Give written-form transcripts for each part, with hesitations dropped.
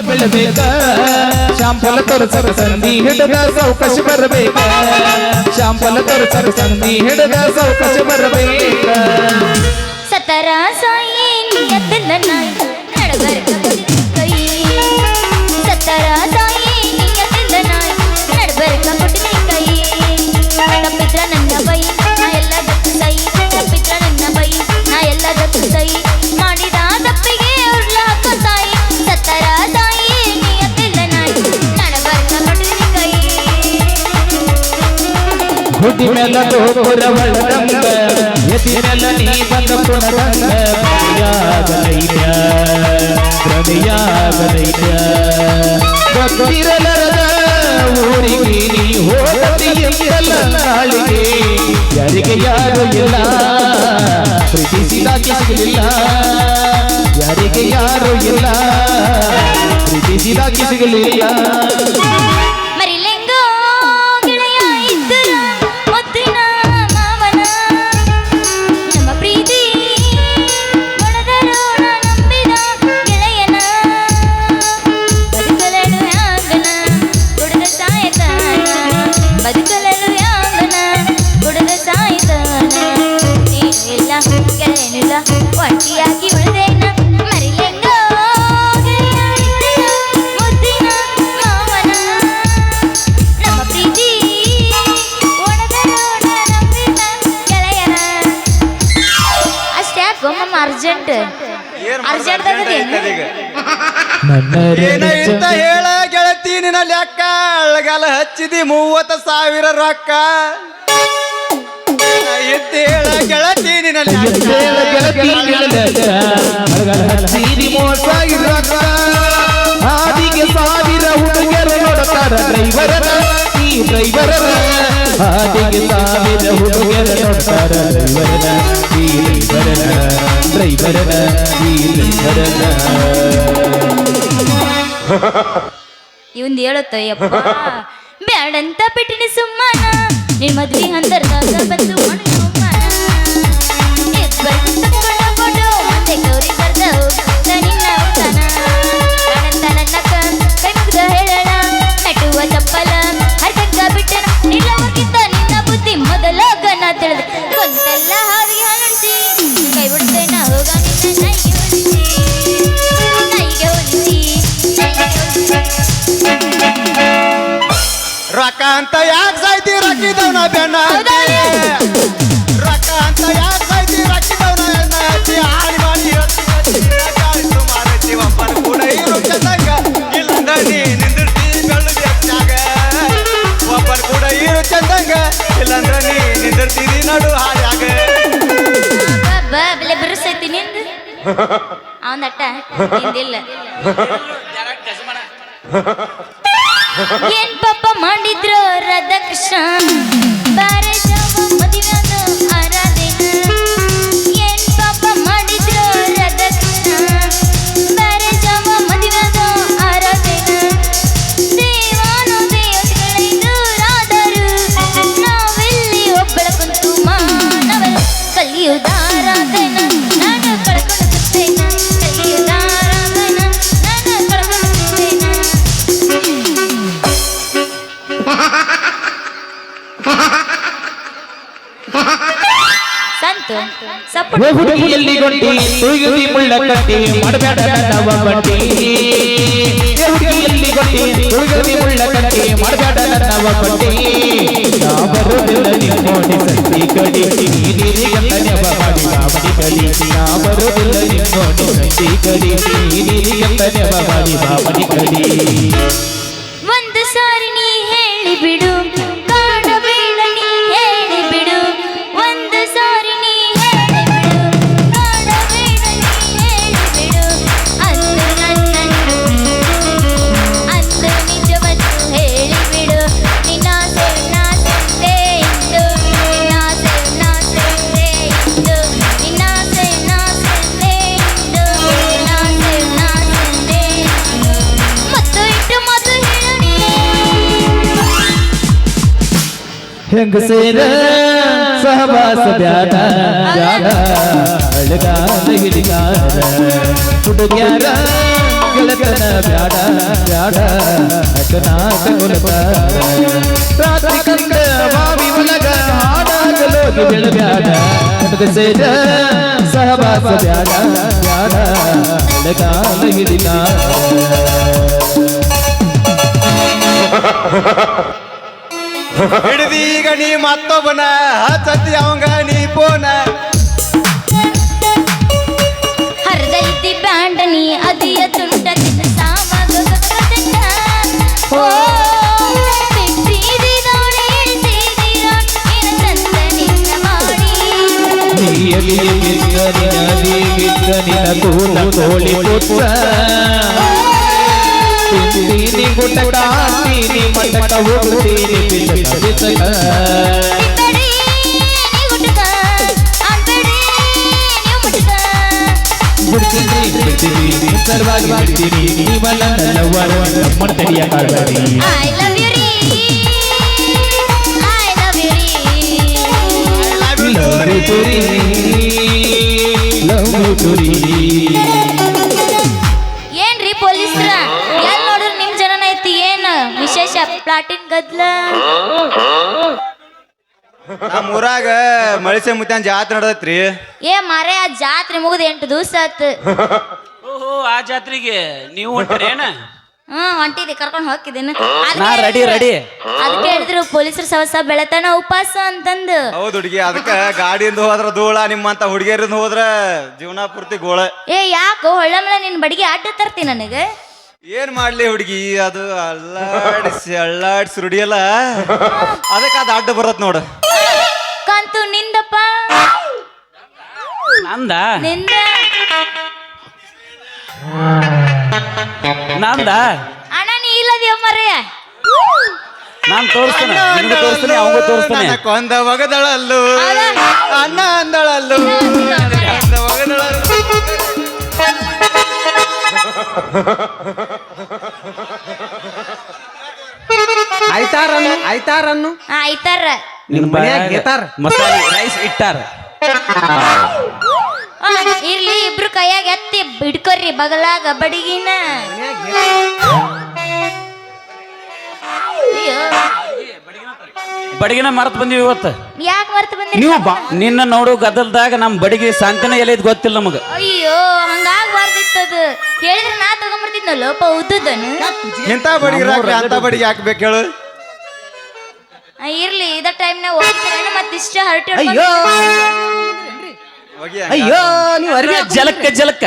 ಬೀಳಬೇಕ ಶಾಂಪಲ ತೋರಿಸಕ ಸಂಧಿ ಹಿಡದ ಸೌಕಶ ಬರಬೇಕ ಶಾಂಪಲ ತೋರಿಸಕ ಸಂಧಿ ಹಿಡದ ಸೌಕಶ ಬರಬೇಕ ಸತರ ಸಾಯಿ ನಿಯತ್ತಿಲ್ಲ ನಾಯಿ ನಡಬರ್ಕ ಕೈ ಸತರ ಸಾಯಿ ನಿಯತ್ತಿಲ್ಲ ನಾಯಿ ನಡಬರ್ಕ ಕೊಟ್ಟಿದೆ ಕೈ ತಪ್ಪಿದ್ರ ನನ್ನ ಬೈ ನಾ ಎಲ್ಲ ಜತ್ತು ಸೈ ತಪ್ಪಿದ್ರ ನನ್ನ ಬೈ ನಾ ಎಲ್ಲ ಜತ್ತು ಸೈ ಮಾಡಿದ ತಪ್ಪಿಗೆ ಉರ್ಲಾಕ ಸಾಯಿ ಸತರ ಸಾಯಿ ನಿಯತ್ತಿಲ್ಲ ನಾಯಿ ನಡಬರ್ಕ ಕೊಟ್ಟಿದೆ ಕೈ ಹುಡಿ ಮೇಲ ಗೋಪುರ ಒಳರಂಗ ಎದಿ ಮೇಲ ನೀ ಬಂದ ಪುಣರಂಗ ಪ್ರಮೆಯಾಗಲೈತ್ಯ ಗೊತ್ತಿರಲರದ ಊರಿಗೆ ನೀ ಹೋಗತಿಯಲ್ಲ ನಾಳಿಗೆ ಯಾರಿಗೆ ಯಾರು ಇಲ್ಲ ಪ್ರೀತಿಸಿದಾಕೆ ಸಿಗಲಿಲ್ಲ ಯಾರಿಗೆ ಯಾರು ಇಲ್ಲ ಪ್ರೀತಿಸಿದಾಕೆ ಸಿಗಲಿಲ್ಲ ಮರಿಲೆಂಗೋ ಗೆಳೆಯ ಇದ್ದರು ಮುದ್ದಿನ ಮಾವನ ನಮ್ಮ ಪ್ರೀತಿ ಒಣದರು ನಂಬಿದ ಗೆಳೆಯನ ಬದುಕಲಳು ಯಾಂಗನ ಕುಡಿದ ಸಾಯತಾನ ಬದುಕಲಳು ಯಾಂಗನ ಕುಡಿದ ಸಾಯತಾನ ನೀನು ಇಲ್ಲ ಗೆಳೆಯನಿಲ್ಲ ಒಂಟಿಯಾಗಿ ಉಳಿದೇನ ಮರಿಲೆಂಗೋ ಗೆಳೆಯ ಇದ್ದರು ಮುದ್ದಿನ ಮಾವನ ನಮ್ಮ ಪ್ರೀತಿ ಒಣದರು ನಂಬಿದ ಗೆಳೆಯನ ಅಷ್ಟೇ ಗೊಮ್ಮಮ್ಮ ಅರ್ಜೆಂಟ್ ಅರ್ಜೆಂಟ್ ಏನೈತ ಹೇಳ ಗೆಳತಿ ನಿನ್ನ ಲೆಕ್ಕ ಅಳಗಾಲ ಹಚ್ಚಿದಿ 30,000 ರೊಕ್ಕ ಎತ್ತ ಹೇಳ ಗೆಳತಿ ನಿನ್ನ ಹಾದಿಗೆ 1000 ಹುಡುಗರು ನೋಡ್ತಾರ ಡ್ರೈವರನ ಈ ಡ್ರೈವರನ ಹಾದಿಗೆ 1000 ಹುಡುಗರು ನೋಡ್ತಾರ ಡ್ರೈವರನ ಈ ಡ್ರೈವರನ ಈ ಡ್ರೈವರನ ಇವಂದು ಹೇಳುತ್ತಯ್ಯಪ್ಪ ಬ್ಯಾಡಂತ ಬಿಟ್ಟಿನಿ ಸುಮ್ಮನ ನಿನ್ ಮದ್ವಿ ಹಂತರ್ದಾಗ ಬಂದು ಮಣ್ಣು ಇಬ್ಬರು ತಕ್ಕೊಂಡ ಫೋಟೋ ಮತ್ತೆ ಗೌರಿ ಕರ್ದ ನಿನ್ನ ಊಟನ ಬ್ಯಾಡಂತ ನನ್ನಕ್ಕ ಕೈ ಮುಗ್ದ ಹೇಳಣ ನಟುವ ಚಪ್ಪಲ ಹರ್ಕಕ್ಕ ಬಿಟ್ಟನ ನಿಲ್ಲವಕ್ಕಿಂತ ನಿನ್ನ ಬುದ್ಧಿ ಮೊದಲ ಗನ ತಿಳಿದ ಕೊಂತೆಲ್ಲ ಹಾವಿಗೆ ಹಾಲುಣಿಸಿ ಕೈ ಬಿಡ್ತೇನ ಹೋಗ ನಿನ್ನ ನೈಗೆ ಹೊಲಿಸಿ ರೊಕ್ಕ ಅಂತ ಯಾಕೆ ಸಾಯ್ತಿ ರಕ್ಕಿದವನ ಬೆನ್ನ ಹತ್ತಿ ರೊಕ್ಕ ಅಂತ ಯಾಕೆ ಸಾಯ್ತಿ ರಕ್ಕಿದವನ ಬೆನ್ನ ಹತ್ತಿ ಆಡಿ ಮಾಡಿ ಮಾರೈತಿ ಒಬ್ಬನ ಕೂಡ ಇರು ಚಂದಂಗ ಇಲ್ಲಂದ ನೀ ನಿಂದಿರ್ತಿ ಬೆಳ್ಳು ಹೆಚ್ಚಾಗ ಒಬ್ಬನ ಕೂಡ ಇರು ಚಂದಂಗ ಇಲ್ಲಂದ್ರ ನೀ ನಿಂದಿರ್ತೀರಿ ನಡು ಹಾಳ್ಯಾಗ ಬೆಲೆ ಬಿರುಸೈತಿ ನಿಂದು ಅವನಟ್ಟ ನಿಂದಿಲ್ಲ ಏನ್ ಪಾಪ ಮಾಡಿದ್ರು ರಾಧಾಕೃಷ್ಣ ಬಾರೆ ಜಾವ ಮದುವೆಯಾದ ಆರಾಧನೆ ಏನ್ ಪಾಪ ಮಾಡಿದ್ರು ರಾಧಾಕೃಷ್ಣ ಬಾರೆ ಜಾವ ಮದುವೆಯಾದ ಆರಾಧನೆ ದೇವಾನು ದೇವತೆಗಳೈದರಾದರು ನಾವೆಲ್ಲಿ ಒಬ್ಬಳ ಕುಂತು ಮಾನವರು ಕಲಿಯುವುದಾರಾಧನ ನಾನು ಕಳ್ಕೊಳ್ಳುತ್ತೇನೆ ಕಲಿಯುವುದಾರಾಧನ ನಾನು ಕಳ್ಕೊಳ್ಳುತ್ತೇನೆ ಸಂತು ಸಪೋರ್ಟ್ ಹುಡುಗಿಯಲ್ಲಿ ಗೊಟ್ಟಿ ತುಳಿಯುದಿ ಮುಳ್ಳ ಕಟ್ಟಿ ಮಾಡಬೇಡ ನವ ಬಟ್ಟಿ ಹುಡುಗಿಯಲ್ಲಿ ಗೊಟ್ಟಿ ತುಳಿಯುದಿ ಮುಳ್ಳ ಕಟ್ಟಿ ಮಾಡಬೇಡ ನವ ಬಟ್ಟಿ ನಾ ಬರೋದಿಲ್ಲ ನಿನ್ನೋಡಿ ಸಂತಿ ಕಡಿ ನೀನಿರಿ ಅಂತ ನೆವ ಮಾಡಿ ಬಾವಡಿ ಕಡಿ ನಾ ಬರೋದಿಲ್ಲ ನಿನ್ನೋಡಿ ಸಂತಿ ಕಡಿ ನೀನಿರಿ ಅಂತ ನೆವ ಮಾಡಿ ಬಾವಡಿ ಕಡಿ ಒಂದು ಸಾರಿ ನೀ ಹೇಳಿ ಬಿಡು ಕಾಡಬೇಡ ನೀ ಹೇಳಿ ಬಿಡು ಒಂದು ಸಾರಿ ನೀ ಹೇಳಿ ಬಿಡು ಕಾಡಬೇಡ ನೀ ಹೇಳಿ ಬಿಡು ಅಂದು ನನ್ನನ್ನು ಅಂದು ನಿಜವನ್ನು ಹೇಳಿ ಬಿಡು ನಿನ್ನಾಸೆ ನಾಸೆ ಇಂದು ನಿನ್ನಾಸೆ ನಾಸೆ ಇಂದು ನಿನ್ನಾಸೆ ನಾಸೆ ಇಂದು ನಿನ್ನಾಸೆ ನಾಸೆ ಮತ್ತು ಇಟ್ಟು ಮತ್ತು ಹೇಳಿ ಹೆಂಗಸೇರ ಸಹವಾಸ ಬ್ಯಾಡ ಬ್ಯಾಡ ಅಳಗಾಲ ಹಿಡಿಗಾರ ಹುಡುಗ್ಯಾರ ಗೆಳತನ ಬ್ಯಾಡ ಬ್ಯಾಡ ಅಕನಾಕ ಕೊಲತಾರ ರಾತ್ರಿ ಕಂಡ ಬಾವಿ ಒಳಗ ಹಾಡಾಗಲೋಗಿ ಬೆಳಬ್ಯಾಡ ಕಟಕ ಸೇರ ಸಹವಾಸ ಬ್ಯಾಡ ಬ್ಯಾಡ ಎಳಗಾಲ ಹಿಡಿದ ಹಿಡಿದೀಗ ನೀ ಮತ್ತೊಬ್ಬನ ಹಚ್ಚತಿ ಅವಂಗ ನೀ ಪೋನ ಹರಿದೈತಿ ಬ್ಯಾಂಡ ನೀ ಅದಿಯ ತುಂಟ ತಿನ್ನ ಸಾವಾಗ ಗಗನದಂಡ. ಓ ಬಿಟ್ಟಿದಿ ದೋಣಿ ಇಳಿಸಿದಿರ ನಿನ್ನ ಚಂದ ನಿನ್ನ ಮಾಡಿ. ನೀಯಲಿ ನದಿ ಬಿದ್ದ ನಿನ್ನ ಕೂಲ ತೋಳಿ ಪುತ್ರ ತಿಂತೀನಿ ಗುಟ್ಟ ಕಾಡ್ತೀನಿ ಮಟ್ಟಕ ಹೋಗ್ತೀನಿ ಬಿಸಕ ಬಿಸಕ ಬಿಟ್ಟಡಿ ನೀ ಗುಟ್ಟಕ ಅನ್ಬೇಡಿ ನೀವು ಮುಟ್ಟಕ. ಬಿಡ್ತೀನಿ ಬಿಡ್ತೀನಿ ಸರ್ವಾಗಿ ಬಿಡ್ತೀನಿ ನೀವಲ್ಲ ನಲ್ಲವರು ನಮ್ಮನ್ನ ತಡಿಯ ಕಾಡ್ಬೇಡಿ I love you ರೀ I love you ರೀ. ಲವ್ ಯು ಟುರಿ ಲವ್ ಯು ಟುರಿ ಏನ್ರಿ ಪೊಲೀಸ್ರ ಎಲ್ಲಿ ನೋಡ್ರಿ ನಿಮ್ ಜನನ ಐತಿ ಏನ್ ವಿಶೇಷ ಪ್ಲಾಟಿನ್ ಗದ್ಲ. ನಮ್ಮ ಊರಾಗ ಮಳಿಸೆ ಮುತ್ಯಾನ್ ಜಾತ್ರೆ ನಡೆದೈತ್ರಿ ಏ ಮಾರೇ ಆ ಜಾತ್ರೆ ಮುಗಿದ 8 ದಿವಸ ಆತ್. ಓಹೋ ಆ ಜಾತ್ರೆಗೆ ನೀವು ಹೊಂಟ್ರೇನ? ಹೊಂಟಿದ್ದೆ ಕರ್ಕೊಂಡು ಹೋಗಿದ್ದೇನೆ. ನಾ ರೆಡಿ ಅದಕ್ಕೆ ಹೇಳಿದ್ರು ಪೊಲೀಸರು ಸವಸ ಬೆಳತನ ಉಪವಾಸ ಅಂತಂದು. ಹೌದು ಹುಡುಗಿ ಅದಕ್ಕ ಗಾಡಿಯಿಂದ ಹೋದ್ರ ಧೂಳ ನಿಮ್ಮಂತ ಹುಡುಗಿಯರಿಂದ ಹೋದ್ರ ಜೀವನ ಪೂರ್ತಿ ಗೋಳ. ಏ ಯಾಕೋ ಹೊಳ್ಳಮಲ ನಿನ್ ಬಡಿಗೆ ಅಡ್ಡ ತರ್ತಿ ನನಗೆ. ಏನ್ ಮಾಡ್ಲಿ ಹುಡುಗಿ ಅದು ಅಳ್ಳಾಡಿಸಿ ರುಡಿಯಲ್ಲ ಅದಕ್ಕೆ ಅದು ಅಡ್ಡ ಬರತ್ ನೋಡು. ಕಂತು ನಿಂದಪ್ಪ ನಂದ ನಿಂದ ಅಣ್ಣ ನೀ ಇಲ್ಲದಿಯ ಮರೆಯ. ನಾನ್ ತೋರಿಸ್ತೇನೆ ನಿನಗೂ ತೋರಿಸ್ತೇನೆ ಅವಂಗೂ ತೋರಿಸ್ತೇನೆ. ನನ್ನ ಕೊಂದ ಒಗದಳಲ್ಲು ಅಣ್ಣ ಅಂದಳಲ್ಲು ಕೊಂದ ಒಗದಳಲ್ಲು. ಆಯ್ತಾರನ್ನು ಆಯ್ತಾರ ನಿಮ್ ಮನ್ಯಾಗ ಗೆತಾರ. ಮಸಾಲೆ ರೈಸ್ ಇಟ್ಟಾರ. ಇರ್ಲಿ ಇಬ್ರು ಕೈಯಾಗ ಎತ್ತಿ ಬಿಡ್ಕೊರ್ರಿ ಬಗಲಾಗ ಬಡಿಗಿನ. ಅಯ್ಯೋ ಬಡಗಿನ ಮರತ್ ಬಂದಿವಿ ಇವತ್ತು. ಯಾಕೆ ಮರ್ತು ಬಂದ್ರಿ? ನೀವು ನಿನ್ನ ನೋಡು ಗದ್ದಲ್ದಾಗ ನಮ್ ಬಡಗಿ ಶಾಂತಿನ ಎಲ್ಲಿದ್ ಗೊತ್ತಿಲ್ಲ ನಮಗ. ಅಯ್ಯೋ ಹಂಗಾಗ್ಬಾರ್ದಿತ್ತದು. ಹೇಳಿದ್ರೆ ನಾ ತಗೊಂಡ್ಬಿಡ್ತಿದ್ನಲ್ಲಪ್ಪ ಉದ್ದದನು. ಇಂಥ ಬಡಿಗೆ ಅಂತ ಬಡಿಗೆ ಹಾಕ್ಬೇಕು ಹೇಳು. ಇರ್ಲಿ ಇದ ಟೈಮ್ನಾಗ ಹೋಗ್ತಾರೆ ಮತ್ತೆ ಇಷ್ಟ ಹರಟೆ ಅಯ್ಯೋ ಹೋಗಿ ಅಯ್ಯೋ ನೀವು ಅರ್ವಿ ಜಲಕ್ಕ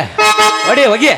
ಹೊಡಿ ಹೋಗಿ